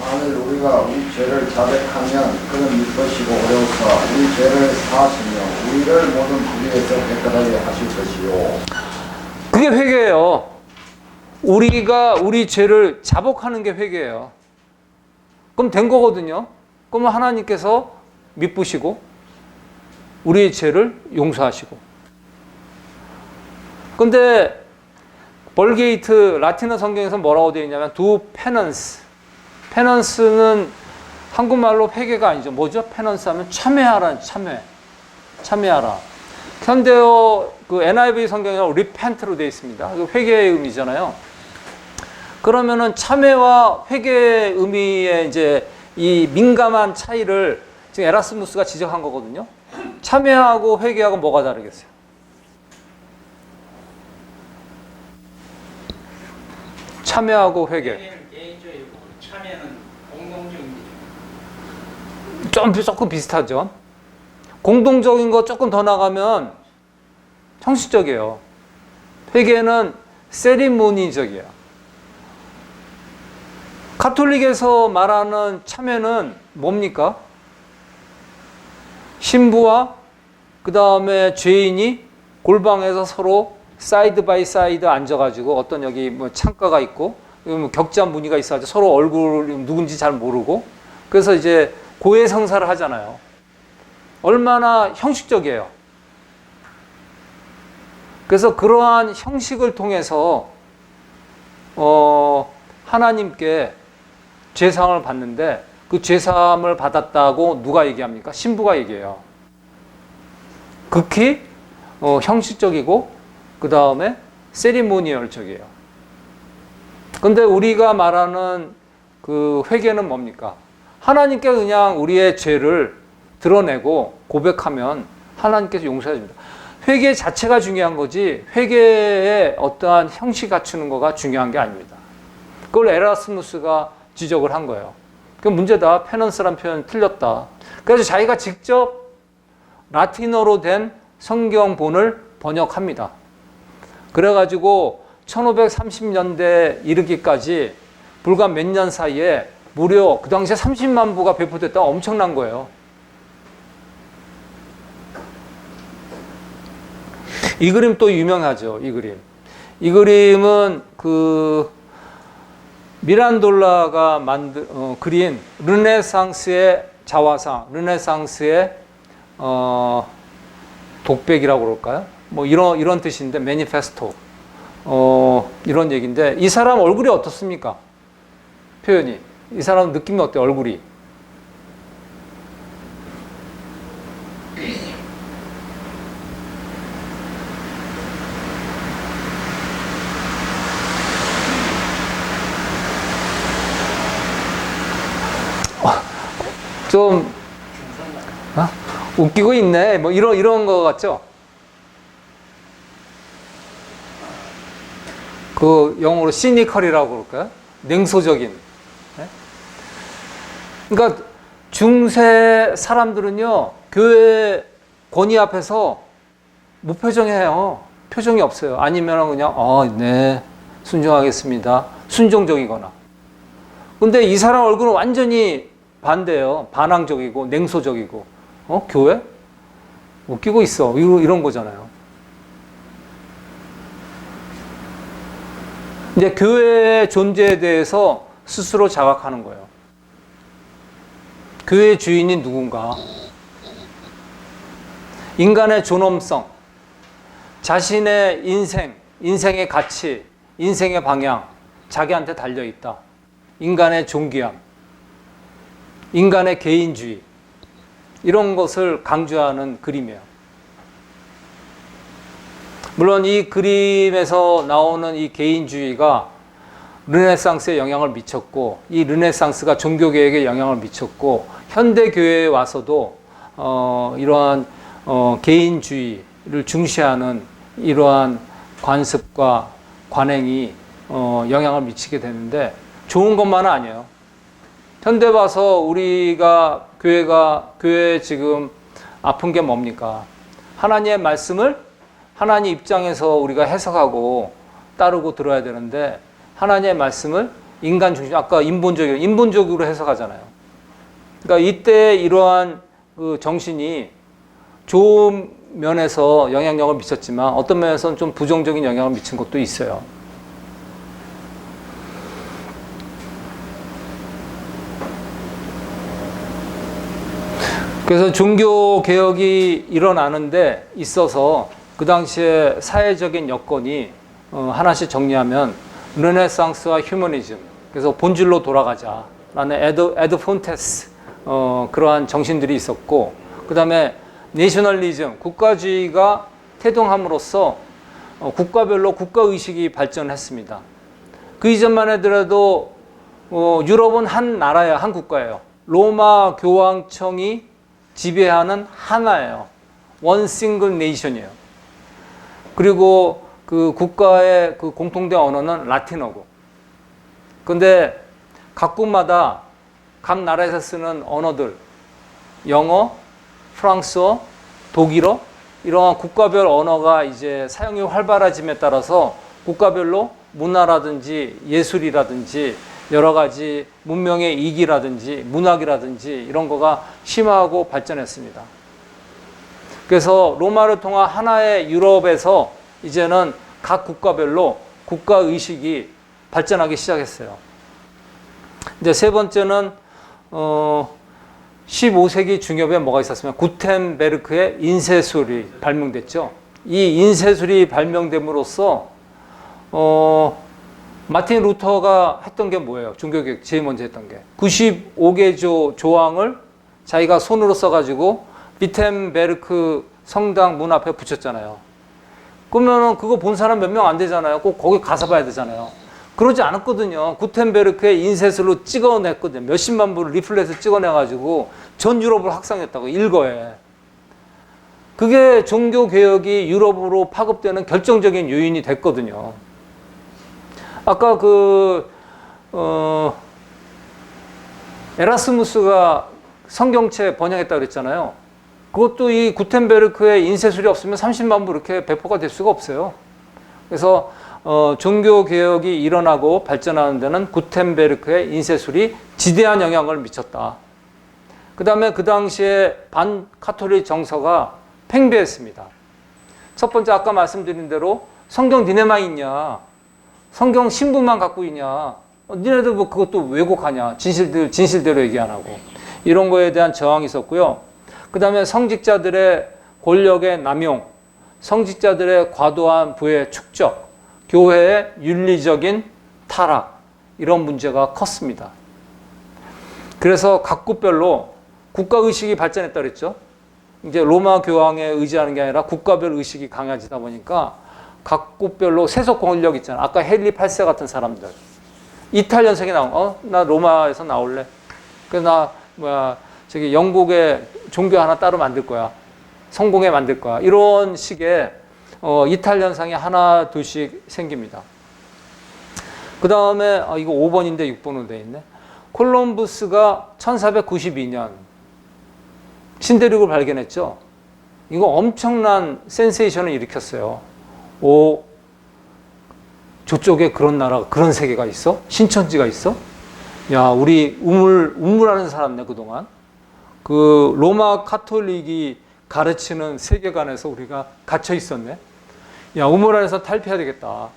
만일 우리가 우리 죄를 자백하면 그는 미쁘시고 어려우사 우리 죄를 사하시며 우리를 모든 불의에서 깨끗하게 하실 것이요. 그게 회개예요. 우리가 우리 죄를 자복하는 게 회개예요. 그럼 된 거거든요. 그러면 하나님께서 미쁘시고 우리의 죄를 용서하시고. 근데 벌게이트 라틴어 성경에서 뭐라고 되어 있냐면 do penance. 페넌스는 한국말로 회개가 아니죠. 뭐죠? 페넌스 하면 참회하라는 참회하라. 현대어 그 NIV 성경에는 repent로 되어 있습니다. 회개의 의미잖아요. 그러면은 참회와 회개의 의미의 이제 이 민감한 차이를 지금 에라스무스가 지적한 거거든요. 참회하고 회개하고 뭐가 다르겠어요? 참회하고 회개. 회개는 개인적이고 참여는 공동적인 조금 비슷하죠. 공동적인 거 조금 더 나가면 형식적이에요. 회개는 세리모니적이에요. 가톨릭에서 말하는 참회는 뭡니까? 신부와 그 다음에 죄인이 골방에서 서로 사이드 바이 사이드 앉아가지고 어떤 여기 뭐 창가가 있고 뭐 격자 무늬가 있어가지고 서로 얼굴 누군지 잘 모르고 그래서 이제 고해성사를 하잖아요. 얼마나 형식적이에요. 그래서 그러한 형식을 통해서 하나님께 죄사함을 받는데 그 죄사함을 받았다고 누가 얘기합니까? 신부가 얘기해요. 극히 형식적이고 그 다음에 세리모니얼적이에요. 근데 우리가 말하는 그 회개는 뭡니까? 하나님께 그냥 우리의 죄를 드러내고 고백하면 하나님께서 용서해 줍니다. 회개 자체가 중요한 거지 회개의 어떠한 형식 갖추는 거가 중요한 게 아닙니다. 그걸 에라스무스가 지적을 한 거예요. 그 문제다. 페넌스란 표현 틀렸다. 그래서 자기가 직접 라틴어로 된 성경본을 번역합니다. 그래가지고 1530년대 이르기까지 불과 몇 년 사이에 무려 그 당시에 30만 부가 배포됐다가 엄청난 거예요. 이 그림 또 유명하죠. 이 그림. 이 그림은 그 미란돌라가 그린 르네상스의 자화상, 르네상스의 독백이라고 그럴까요? 뭐 이런 뜻인데, 매니페스토. 이런 얘기인데, 이 사람 얼굴이 어떻습니까? 표현이. 이 사람 느낌이 어때요? 얼굴이. 좀 웃기고 있네. 뭐 이런 거 같죠? 그 영어로 시니컬이라고 그럴까요? 냉소적인. 네? 그러니까 중세 사람들은요, 교회 권위 앞에서 무표정해요. 표정이 없어요. 아니면 그냥 네, 순종하겠습니다. 순종적이거나. 근데 이 사람 얼굴은 완전히 반대예요. 반항적이고 냉소적이고. 교회? 웃기고 있어. 이런 거잖아요. 이제 교회의 존재에 대해서 스스로 자각하는 거예요. 교회의 주인이 누군가. 인간의 존엄성, 자신의 인생의 가치, 인생의 방향, 자기한테 달려있다. 인간의 존귀함, 인간의 개인주의, 이런 것을 강조하는 그림이에요. 물론 이 그림에서 나오는 이 개인주의가 르네상스에 영향을 미쳤고, 이 르네상스가 종교개혁에 영향을 미쳤고, 현대교회에 와서도 이러한 개인주의를 중시하는 이러한 관습과 관행이 영향을 미치게 되는데, 좋은 것만은 아니에요. 현대 와서 우리가 교회에 지금 아픈 게 뭡니까? 하나님의 말씀을 하나님 입장에서 우리가 해석하고 따르고 들어야 되는데, 하나님의 말씀을 인간 중심, 아까 인본적으로 해석하잖아요. 그러니까 이때 이러한 그 정신이 좋은 면에서 영향력을 미쳤지만, 어떤 면에서는 좀 부정적인 영향을 미친 것도 있어요. 그래서 종교 개혁이 일어나는데 있어서 그 당시에 사회적인 여건이 하나씩 정리하면 르네상스와 휴머니즘, 그래서 본질로 돌아가자라는 에드 폰테스 그러한 정신들이 있었고, 그 다음에 내셔널리즘, 국가주의가 태동함으로써 국가별로 국가의식이 발전했습니다. 그 이전만 해더라도 유럽은 한 나라예요. 한 국가예요. 로마 교황청이 지배하는 하나예요. 원 싱글 네이션이에요. 그리고 그 국가의 그 공통된 언어는 라틴어고. 근데 각국마다 각 나라에서 쓰는 언어들, 영어, 프랑스어, 독일어, 이러한 국가별 언어가 이제 사용이 활발해짐에 따라서 국가별로 문화라든지 예술이라든지 여러 가지 문명의 이기라든지 문학이라든지 이런 거가 심화하고 발전했습니다. 그래서 로마를 통한 하나의 유럽에서 이제는 각 국가별로 국가의식이 발전하기 시작했어요. 이제 세 번째는 15세기 중엽에 뭐가 있었으면 구텐베르크의 인쇄술이 발명됐죠. 이 인쇄술이 발명됨으로써 마틴 루터가 했던 게 뭐예요? 종교개혁 제일 먼저 했던 게 95개 조항을 자기가 손으로 써가지고 비텐베르크 성당 문 앞에 붙였잖아요. 그러면 그거 본 사람 몇 명 안 되잖아요. 꼭 거기 가서 봐야 되잖아요. 그러지 않았거든요. 구텐베르크의 인쇄술로 찍어냈거든요. 몇십만 부를 리플렛을 찍어내가지고 전 유럽을 확산했다고, 일거에. 그게 종교개혁이 유럽으로 파급되는 결정적인 요인이 됐거든요. 아까 에라스무스가 성경책 번역했다고 그랬잖아요. 그것도 이 구텐베르크의 인쇄술이 없으면 30만 부 이렇게 배포가 될 수가 없어요. 그래서 종교개혁이 일어나고 발전하는 데는 구텐베르크의 인쇄술이 지대한 영향을 미쳤다. 그 다음에 그 당시에 반카톨릭 정서가 팽배했습니다. 첫 번째 아까 말씀드린 대로 성경 니네만 있냐? 성경 신분만 갖고 있냐? 니네들 뭐 그것도 왜곡하냐? 진실대로 얘기 안 하고. 이런 거에 대한 저항이 있었고요. 그 다음에 성직자들의 권력의 남용, 성직자들의 과도한 부의 축적, 교회의 윤리적인 타락, 이런 문제가 컸습니다. 그래서 각국별로 국가의식이 발전했다 그랬죠. 이제 로마 교황에 의지하는 게 아니라 국가별 의식이 강해지다 보니까 각국별로 세속 권력 있잖아. 아까 헨리 8세 같은 사람들. 이탈리아석이 나온, 나 로마에서 나올래. 그래서 나, 저기 영국에 종교 하나 따로 만들 거야. 성공회 만들 거야. 이런 식의 이탈리아상이 하나, 둘씩 생깁니다. 그 다음에, 이거 5번인데 6번으로 돼 있네. 콜럼부스가 1492년 신대륙을 발견했죠. 이거 엄청난 센세이션을 일으켰어요. 저쪽에 그런 나라, 그런 세계가 있어? 신천지가 있어? 야, 우리 우물하는 사람네, 그동안. 그 로마 카톨릭이 가르치는 세계관에서 우리가 갇혀 있었네. 야, 우물 안에서 탈피해야 되겠다.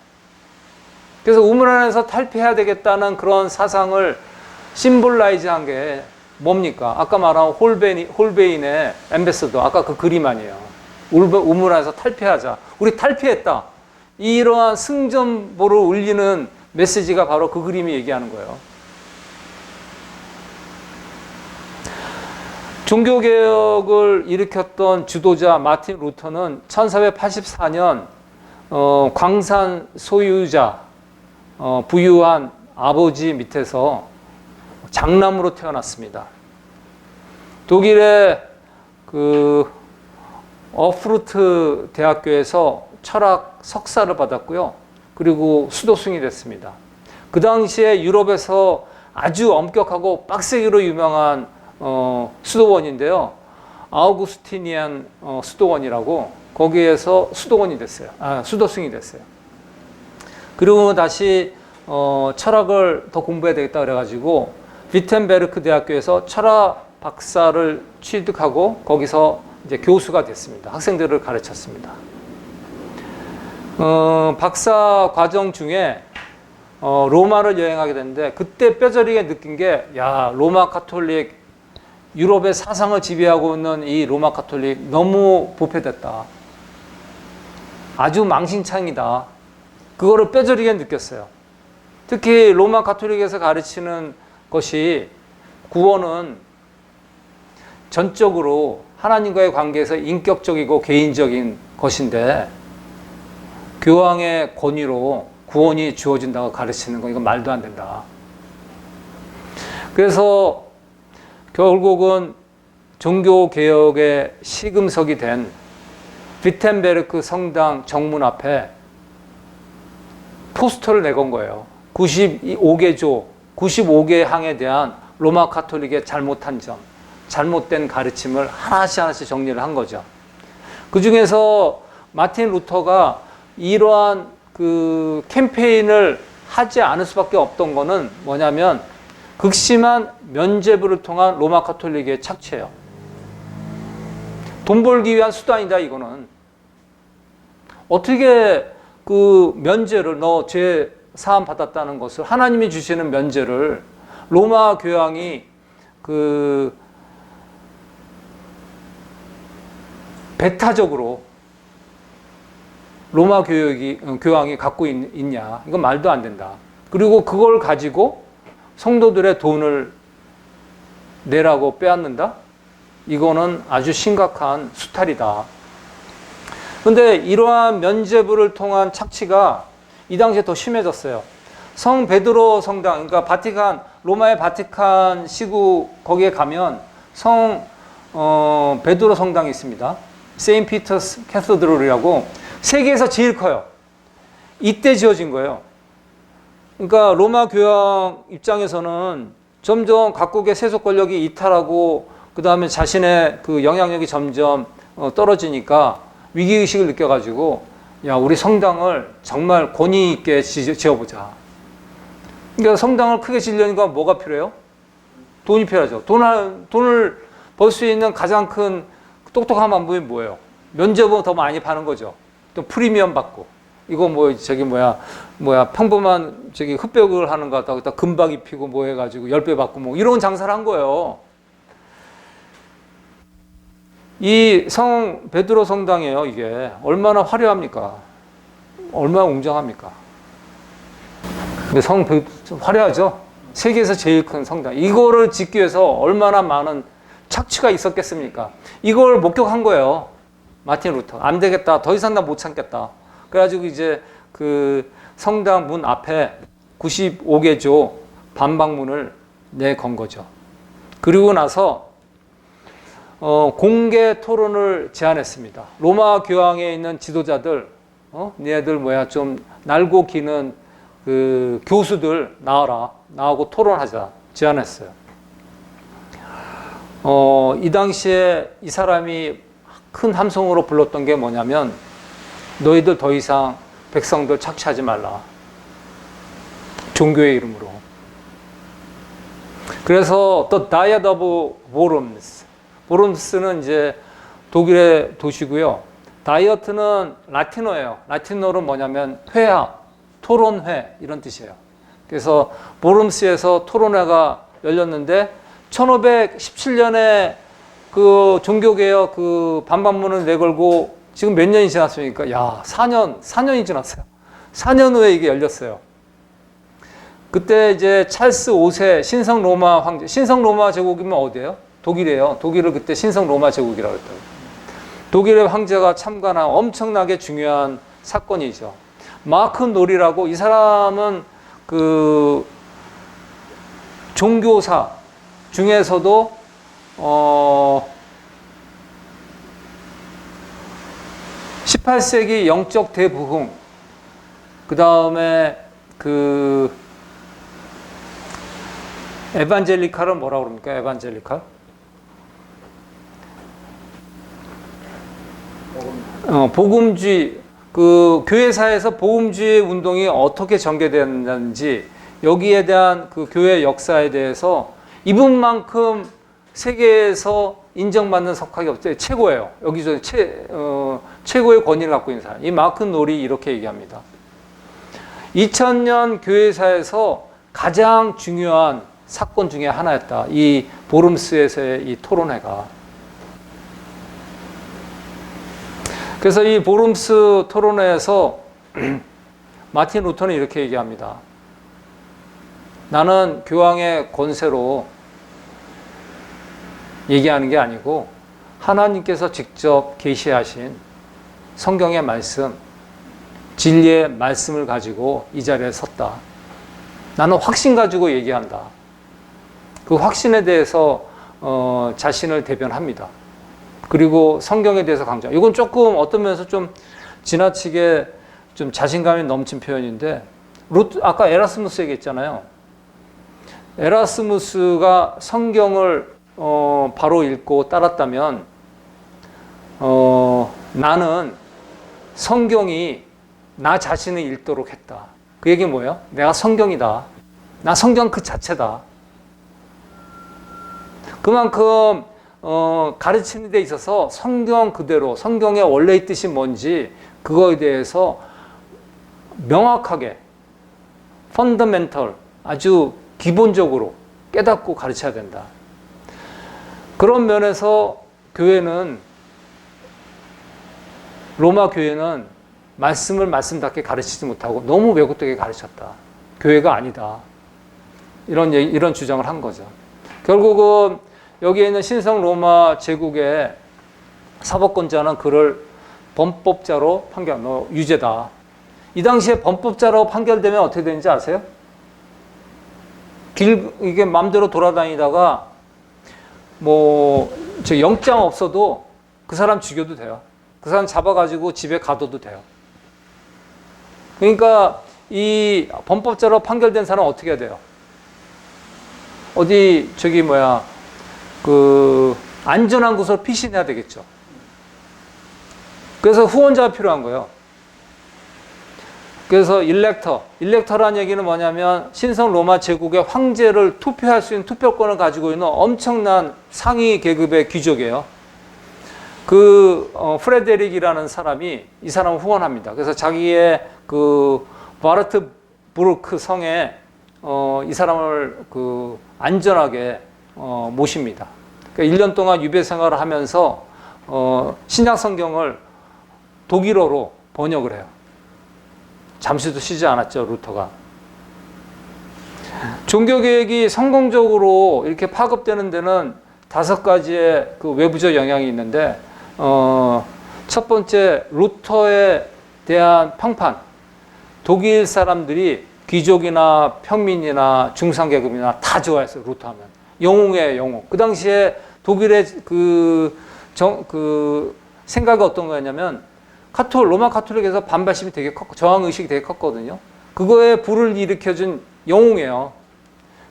그래서 우물 안에서 탈피해야 되겠다는 그런 사상을 심볼라이즈 한 게 뭡니까? 아까 말한 홀베인의 엠베서더, 아까 그 그림 아니에요. 우물 안에서 탈피하자. 우리 탈피했다. 이러한 승전보를 울리는 메시지가 바로 그 그림이 얘기하는 거예요. 종교개혁을 일으켰던 주도자 마틴 루터는 1484년 광산 소유자, 부유한 아버지 밑에서 장남으로 태어났습니다. 독일의 그 어프루트 대학교에서 철학 석사를 받았고요. 그리고 수도승이 됐습니다. 그 당시에 유럽에서 아주 엄격하고 빡세기로 유명한 수도원인데요. 아우구스티니안 수도원이라고, 거기에서 수도원이 됐어요. 수도승이 됐어요. 그리고 다시 철학을 더 공부해야 되겠다 그래가지고 비텐베르크 대학교에서 철학 박사를 취득하고 거기서 이제 교수가 됐습니다. 학생들을 가르쳤습니다. 박사 과정 중에 로마를 여행하게 됐는데 그때 뼈저리게 느낀 게, 야, 로마 카톨릭, 유럽의 사상을 지배하고 있는 이 로마 카톨릭 너무 부패됐다. 아주 망신창이다. 그거를 뼈저리게 느꼈어요. 특히 로마 카톨릭에서 가르치는 것이 구원은 전적으로 하나님과의 관계에서 인격적이고 개인적인 것인데 교황의 권위로 구원이 주어진다고 가르치는 건 이건 말도 안 된다. 그래서 결국은 종교개혁의 시금석이 된 비텐베르크 성당 정문 앞에 포스터를 내건 거예요. 95개 95개 항에 대한 로마 카톨릭의 잘못한 점, 잘못된 가르침을 하나씩 정리를 한 거죠. 그 중에서 마틴 루터가 이러한 그 캠페인을 하지 않을 수밖에 없던 거는 뭐냐면 극심한 면죄부를 통한 로마 카톨릭의 착취예요. 돈 벌기 위한 수단이다, 이거는. 어떻게 그 면죄를, 너 죄 사함 받았다는 것을, 하나님이 주시는 면죄를 로마 교황이 그 배타적으로 로마 교황이 갖고 있냐. 이건 말도 안 된다. 그리고 그걸 가지고 성도들의 돈을 내라고 빼앗는다? 이거는 아주 심각한 수탈이다. 근데 이러한 면죄부를 통한 착취가 이 당시에 더 심해졌어요. 성 베드로 성당, 그러니까 바티칸, 로마의 바티칸 시구 거기에 가면 성 베드로 성당이 있습니다. 세인트 피터스 캐서드럴이라고 세계에서 제일 커요. 이때 지어진 거예요. 그러니까 로마 교황 입장에서는 점점 각국의 세속 권력이 이탈하고 그 다음에 자신의 그 영향력이 점점 떨어지니까 위기의식을 느껴가지고, 야, 우리 성당을 정말 권위 있게 지어보자. 그러니까 성당을 크게 지으려니까 뭐가 필요해요? 돈이 필요하죠. 돈을 벌 수 있는 가장 큰 똑똑한 방법이 뭐예요? 면죄부 더 많이 파는 거죠. 또 프리미엄 받고, 이거 뭐 저기 뭐야 평범한 저기 흑백을 하는 거 같다고 금박 입히고 뭐 해가지고 10배 받고 뭐 이런 장사를 한 거예요. 이 성 베드로 성당이에요. 이게 얼마나 화려합니까? 얼마나 웅장합니까? 근데 화려하죠. 세계에서 제일 큰 성당. 이거를 짓기 위해서 얼마나 많은 착취가 있었겠습니까? 이걸 목격한 거예요. 마틴 루터. 안 되겠다. 더 이상 나 못 참겠다. 그래가지고 이제 그 성당 문 앞에 95개조 반박문을 내건 거죠. 그리고 나서 공개 토론을 제안했습니다. 로마 교황에 있는 지도자들, 니네들 좀 날고 기는 그 교수들 나오고 토론하자 제안했어요. 이 당시에 이 사람이 큰 함성으로 불렀던 게 뭐냐면, 너희들 더 이상 백성들 착취하지 말라. 종교의 이름으로. 그래서 The Diet of Worms. 보름스는 이제 독일의 도시고요. 다이어트는 라틴어예요. 라틴어로 뭐냐면 회화, 토론회 이런 뜻이에요. 그래서 보름스에서 토론회가 열렸는데 1517년에 그 종교개혁 그 반박문을 내걸고 지금 몇 년이 지났습니까? 야, 4년이 지났어요. 4년 후에 이게 열렸어요. 그때 이제 찰스 5세 신성 로마 황제, 신성 로마 제국이면 어디예요? 독일이에요. 독일을 그때 신성 로마 제국이라고 했다고. 독일의 황제가 참관한 엄청나게 중요한 사건이죠. 마크 놀이라고, 이 사람은 그 종교사 중에서도 18세기 영적 대부흥, 그 다음에 그 에반젤리칼은 뭐라고 그럽니까? 에반젤리칼? 복음주의, 그 교회사에서 복음주의 운동이 어떻게 전개되었는지, 여기에 대한 그 교회 역사에 대해서 이분만큼 세계에서 인정받는 석학이 없어요. 최고예요. 여기서 최고의 권위를 갖고 있는 사람. 이 마크 놀이 이렇게 얘기합니다. 2000년 교회사에서 가장 중요한 사건 중에 하나였다. 이 보름스에서의 이 토론회가. 그래서 이 보름스 토론회에서 마틴 루터는 이렇게 얘기합니다. 나는 교황의 권세로 얘기하는 게 아니고 하나님께서 직접 계시하신 성경의 말씀, 진리의 말씀을 가지고 이 자리에 섰다. 나는 확신 가지고 얘기한다. 그 확신에 대해서 자신을 대변합니다. 그리고 성경에 대해서 강조. 이건 조금 어떤 면에서 좀 지나치게 좀 자신감이 넘친 표현인데, 아까 에라스무스 얘기했잖아요. 에라스무스가 성경을 바로 읽고 따랐다면 나는 성경이 나 자신을 읽도록 했다. 그 얘기는 뭐예요? 내가 성경이다. 나 성경 그 자체다. 그만큼 가르치는 데 있어서 성경 그대로, 성경의 원래의 뜻이 뭔지 그거에 대해서 명확하게 펀더멘털, 아주 기본적으로 깨닫고 가르쳐야 된다. 그런 면에서 교회는, 로마 교회는 말씀을 말씀답게 가르치지 못하고 너무 왜곡되게 가르쳤다. 교회가 아니다. 이런 주장을 한 거죠. 결국은 여기에 있는 신성 로마 제국의 사법권자는 그를 범법자로 너 유죄다. 이 당시에 범법자로 판결되면 어떻게 되는지 아세요? 이게 마음대로 돌아다니다가 영장 없어도 그 사람 죽여도 돼요. 그 사람 잡아가지고 집에 가둬도 돼요. 그러니까 이 범법자로 판결된 사람은 어떻게 해야 돼요? 안전한 곳으로 피신해야 되겠죠. 그래서 후원자가 필요한 거예요. 그래서 일렉터라는 얘기는 뭐냐면 신성 로마 제국의 황제를 투표할 수 있는 투표권을 가지고 있는 엄청난 상위 계급의 귀족이에요. 프레데릭이라는 사람이 이 사람을 후원합니다. 그래서 자기의 바르트부르크 성에 이 사람을 안전하게 모십니다. 그러니까 1년 동안 유배 생활을 하면서 신약 성경을 독일어로 번역을 해요. 잠시도 쉬지 않았죠, 루터가. 종교개혁이 성공적으로 이렇게 파급되는 데는 5가지의 외부적 영향이 있는데, 첫 번째, 루터에 대한 평판. 독일 사람들이 귀족이나 평민이나 중상계급이나 다 좋아했어요, 루터 하면. 영웅이에요, 영웅. 그 당시에 독일의 생각이 어떤 거였냐면, 로마 카톨릭에서 반발심이 되게 컸고, 저항의식이 되게 컸거든요. 그거에 불을 일으켜준 영웅이에요.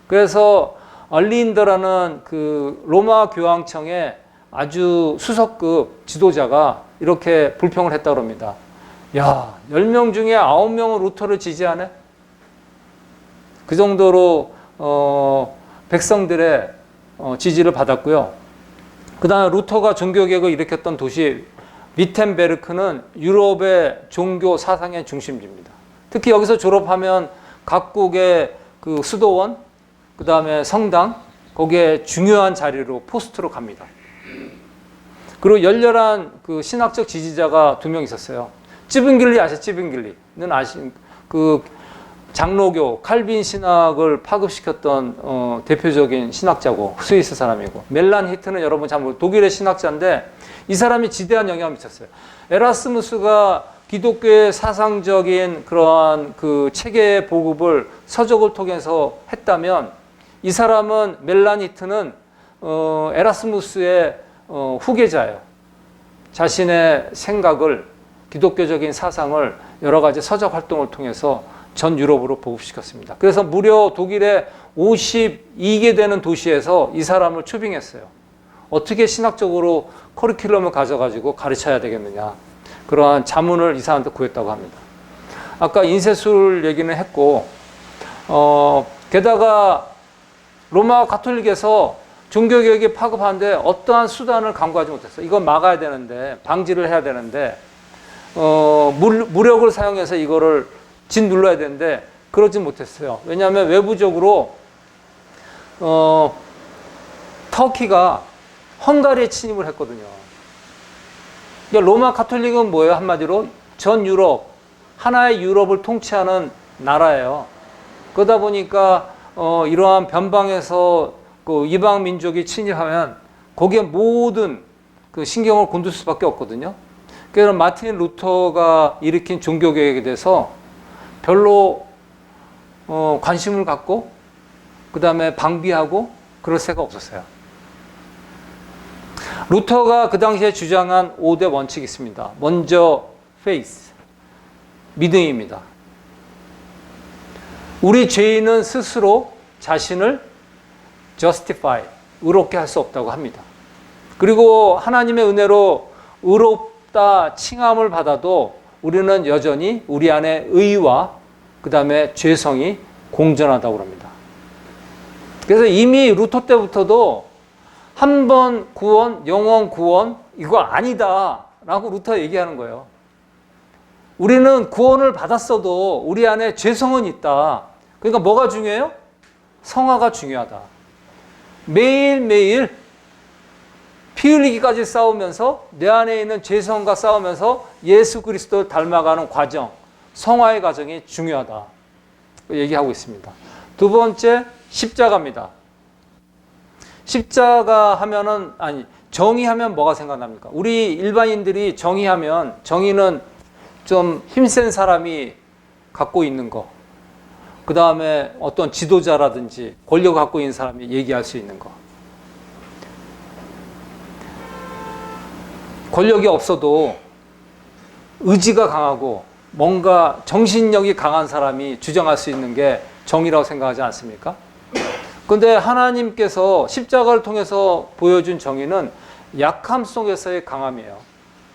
그래서 얼린더라는 로마 교황청의 아주 수석급 지도자가 이렇게 불평을 했다고 합니다. 야, 10명 중에 9명은 루터를 지지하네? 그 정도로 백성들의 지지를 받았고요. 그 다음에 루터가 종교개혁을 일으켰던 도시 위텐베르크는 유럽의 종교 사상의 중심지입니다. 특히 여기서 졸업하면 각국의 수도원, 그 다음에 성당, 거기에 중요한 자리로 포스트로 갑니다. 그리고 열렬한 신학적 지지자가 2명 있었어요. 찌븐길리 아시죠? 찌븐길리는 장로교 칼빈 신학을 파급시켰던 대표적인 신학자고 스위스 사람이고, 멜란 히트는 여러분 잘 모르고 독일의 신학자인데 이 사람이 지대한 영향을 미쳤어요. 에라스무스가 기독교의 사상적인 그러한 체계 보급을 서적을 통해서 했다면, 이 사람은 멜란 히트는 에라스무스의 후계자예요. 자신의 생각을, 기독교적인 사상을 여러 가지 서적 활동을 통해서 전 유럽으로 보급시켰습니다. 그래서 무려 독일의 52개 되는 도시에서 이 사람을 추빙했어요. 어떻게 신학적으로 커리큘럼을 가져가지고 가르쳐야 되겠느냐. 그러한 자문을 이 사람한테 구했다고 합니다. 아까 인쇄술 얘기는 했고, 게다가 로마 가톨릭에서 종교개혁이 파급하는데 어떠한 수단을 강구하지 못했어요. 이건 막아야 되는데, 방지를 해야 되는데, 무력을 사용해서 이거를 짓눌러야 되는데 그러지 못했어요. 왜냐하면 외부적으로 터키가 헝가리에 침입을 했거든요. 그러니까 로마 가톨릭은 뭐예요? 한마디로 전 유럽, 하나의 유럽을 통치하는 나라예요. 그러다 보니까 이러한 변방에서 이방 민족이 침입하면 거기에 모든 신경을 곤둘 수밖에 없거든요. 그래서 마틴 루터가 일으킨 종교개혁에 대해서 별로 관심을 갖고 그 다음에 방비하고 그럴 새가 없었어요. 루터가 그 당시에 주장한 5대 원칙이 있습니다. 먼저 faith, 믿음입니다. 우리 죄인은 스스로 자신을 justify, 의롭게 할 수 없다고 합니다. 그리고 하나님의 은혜로 의롭다 칭함을 받아도 우리는 여전히 우리 안에 의와 그 다음에 죄성이 공존하다고 합니다. 그래서 이미 루터 때부터도 한 번 구원, 영원 구원, 이거 아니다 라고 루터가 얘기하는 거예요. 우리는 구원을 받았어도 우리 안에 죄성은 있다. 그러니까 뭐가 중요해요? 성화가 중요하다. 매일매일 피 흘리기까지 싸우면서 내 안에 있는 죄성과 싸우면서 예수 그리스도를 닮아가는 과정, 성화의 과정이 중요하다. 얘기하고 있습니다. 두 번째, 십자가입니다. 십자가 하면은, 정의하면 뭐가 생각납니까? 우리 일반인들이 정의하면, 정의는 좀 힘센 사람이 갖고 있는 거, 그 다음에 어떤 지도자라든지 권력을 갖고 있는 사람이 얘기할 수 있는 거. 권력이 없어도 의지가 강하고 뭔가 정신력이 강한 사람이 주장할 수 있는 게 정의라고 생각하지 않습니까? 그런데 하나님께서 십자가를 통해서 보여준 정의는 약함 속에서의 강함이에요.